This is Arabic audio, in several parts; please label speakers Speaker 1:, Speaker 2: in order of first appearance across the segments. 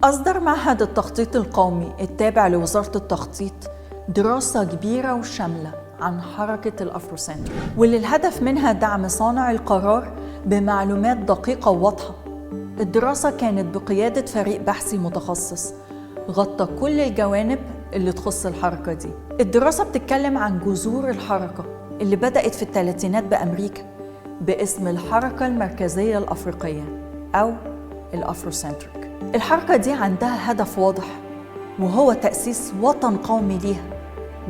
Speaker 1: أصدر معهد التخطيط القومي التابع لوزارة التخطيط دراسة كبيرة وشاملة عن حركة الأفروسنتريك، واللي الهدف منها دعم صانع القرار بمعلومات دقيقة وواضحة. الدراسة كانت بقيادة فريق بحثي متخصص غطى كل الجوانب اللي تخص الحركة دي. الدراسة بتتكلم عن جذور الحركة اللي بدأت في الثلاثينات بأمريكا باسم الحركة المركزية الأفريقية أو الأفروسنتريك. الحركة دي عندها هدف واضح، وهو تأسيس وطن قومي ليها،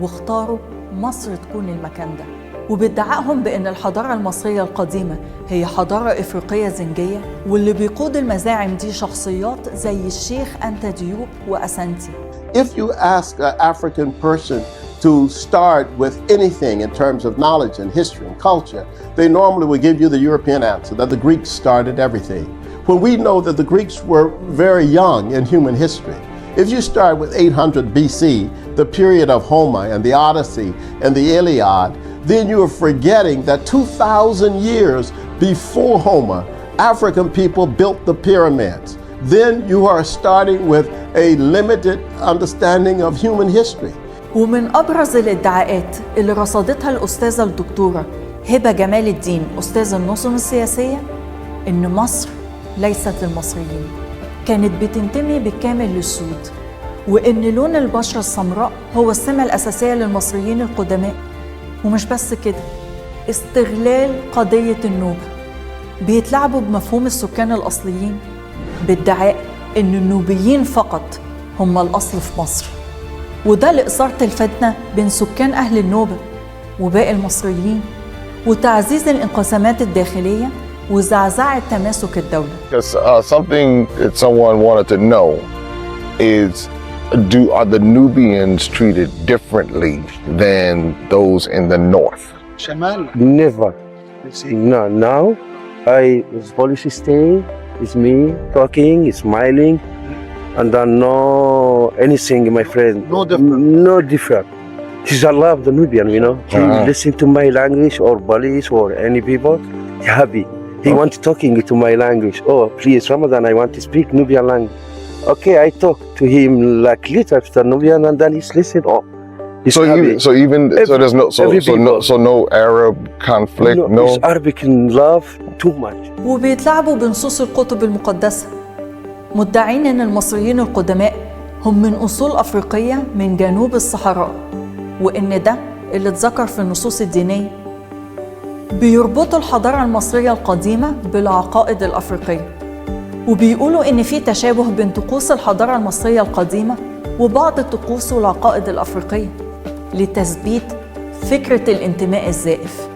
Speaker 1: واختاروا مصر تكون المكان ده. وبادعائهم بأن الحضارة المصرية القديمة هي حضارة إفريقية زنجية، واللي بيقود المزاعم دي شخصيات زي الشيخ أنتا ديوب وأسانتي.
Speaker 2: If you ask an African person to start with anything in terms of knowledge and history and culture, they normally would give you the European answer, that the Greeks started everything. When we know that the Greeks were very young in human history. If you start with 800 BC, the period of Homer and the Odyssey and the Iliad, then you are forgetting that 2,000 years before Homer, African people built the pyramids. Then you are starting with a limited understanding of human history.
Speaker 1: ومن أبرز الادعاءات اللي رصدتها الأستاذة الدكتورة هبة جمال الدين أستاذ النظم السياسية إن مصر ليست للمصريين، كانت بتنتمي بالكامل للسود، وإن لون البشرة السمراء هو السمة الأساسية للمصريين القدماء. ومش بس كده، استغلال قضية النوبة، بيتلعبوا بمفهوم السكان الأصليين بادعاء إن النوبيين فقط هم الأصل في مصر، وده لإثارة الفتنة بين سكان أهل النوبة وباقي المصريين، وتعزيز الانقسامات الداخلية وزعزعة تماسك الدولة.
Speaker 3: Because something that someone wanted to know is, are the Nubians treated differently than those in the north?
Speaker 4: Never. No, now the police stay is me talking, smiling, and don't know anything, my friend.
Speaker 2: No different.
Speaker 4: No different. He's I love the Nubian, you know. He listen to my language or police or any people, he happy. He wants talking to my language. Oh, please, Ramadan, I want to speak Nubian language. Okay, I talk to him like little after Nubian, and then he's listen. Oh, he's happy.
Speaker 3: So no Arab conflict, no.
Speaker 4: It's Arabic in love too much.
Speaker 1: وبيتلعبوا بنصوص الكتب المقدسة، مدعين إن المصريين القدماء هم من أصول أفريقية من جنوب الصحراء، وإن ده اللي اتذكر في النصوص الدينية. بيربطوا الحضارة المصرية القديمة بالعقائد الأفريقية، وبيقولوا إن في تشابه بين طقوس الحضارة المصرية القديمة وبعض الطقوس والعقائد الأفريقية لتثبيت فكرة الانتماء الزائف.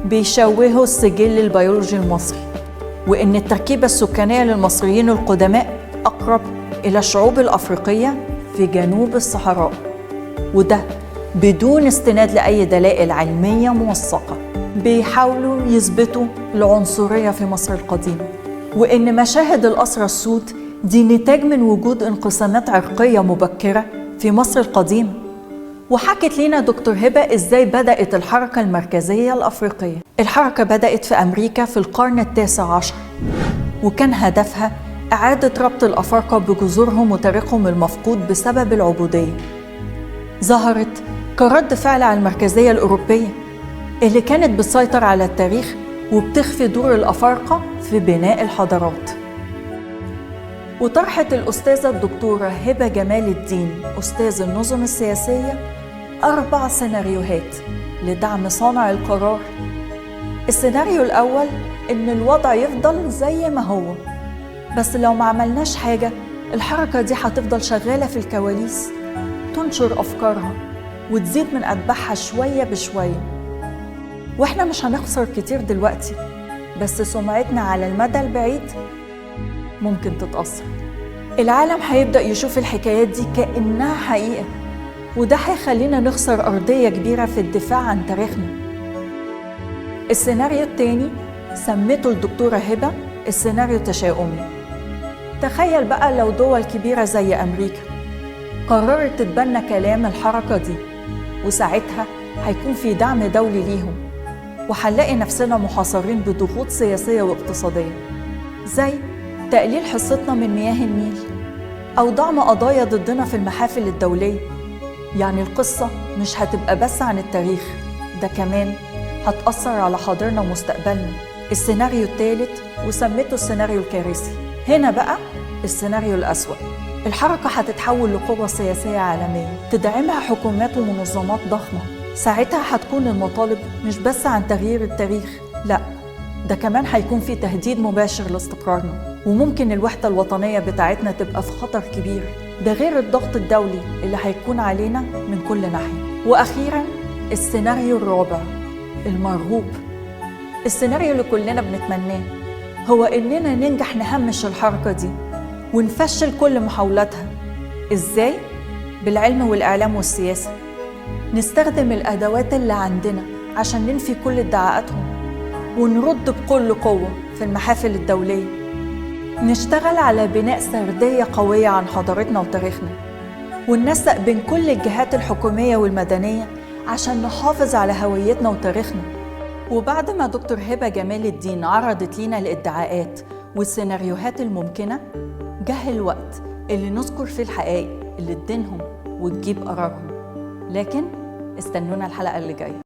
Speaker 1: بيشوهوا السجل البيولوجي المصري، وإن التركيبة السكانية للمصريين القدماء أقرب إلى الشعوب الأفريقية في جنوب الصحراء، وده بدون استناد لأي دلائل علمية موثقة. بيحاولوا يثبتوا العنصرية في مصر القديمة، وإن مشاهد الأسرى السود دي نتاج من وجود انقسامات عرقية مبكرة في مصر القديمة. وحكت لنا دكتور هبة إزاي بدأت الحركة المركزية الأفريقية. الحركة بدأت في أمريكا في القرن التاسع عشر، وكان هدفها إعادة ربط الأفارقة بجذورهم وتاريخهم المفقود بسبب العبودية. ظهرت كرد فعل على المركزية الأوروبية اللي كانت بتسيطر على التاريخ وبتخفي دور الأفارقة في بناء الحضارات. وطرحت الأستاذة الدكتورة هبة جمال الدين أستاذ النظم السياسية 4 سيناريوهات لدعم صانع القرار. السيناريو الأول إن الوضع يفضل زي ما هو، بس لو ما عملناش حاجة الحركة دي هتفضل شغالة في الكواليس، تنشر أفكارها وتزيد من أتباعها شوية بشوية، وإحنا مش هنخسر كتير دلوقتي، بس سمعتنا على المدى البعيد ممكن تتأثر. العالم هيبدأ يشوف الحكايات دي كأنها حقيقة، وده هيخلينا نخسر أرضية كبيرة في الدفاع عن تاريخنا. السيناريو التاني سمته الدكتورة هبة السيناريو التشاؤمي. تخيل بقى لو دول كبيرة زي أمريكا قررت تتبنى كلام الحركة دي، وساعتها هيكون في دعم دولي ليهم، وهنلاقي نفسنا محاصرين بضغوط سياسية واقتصادية، زي تقليل حصتنا من مياه النيل أو دعم قضايا ضدنا في المحافل الدولية. يعني القصة مش هتبقى بس عن التاريخ، ده كمان هتأثر على حاضرنا ومستقبلنا. السيناريو الثالث وسميته السيناريو الكارثي. هنا بقى السيناريو الأسوأ. الحركة هتتحول لقوة سياسية عالمية تدعمها حكومات ومنظمات ضخمة. ساعتها هتكون المطالب مش بس عن تغيير التاريخ، لأ، ده كمان هيكون في تهديد مباشر لاستقرارنا، وممكن الوحدة الوطنية بتاعتنا تبقى في خطر كبير، ده غير الضغط الدولي اللي هيكون علينا من كل ناحية. وأخيراً السيناريو الرابع المرغوب. السيناريو اللي كلنا بنتمناه هو إننا ننجح نهمش الحركة دي ونفشل كل محاولاتها. إزاي؟ بالعلم والإعلام والسياسة. نستخدم الأدوات اللي عندنا عشان ننفي كل ادعاءاتهم ونرد بكل قوة في المحافل الدولية. نشتغل على بناء سردية قوية عن حضارتنا وتاريخنا، وننسق بين كل الجهات الحكومية والمدنية عشان نحافظ على هويتنا وتاريخنا. وبعد ما دكتور هبة جمال الدين عرضت لينا الادعاءات والسيناريوهات الممكنة، جه الوقت اللي نذكر فيه الحقائق اللي تدينهم وتجيب قرارهم. لكن استنونا الحلقة اللي جاية.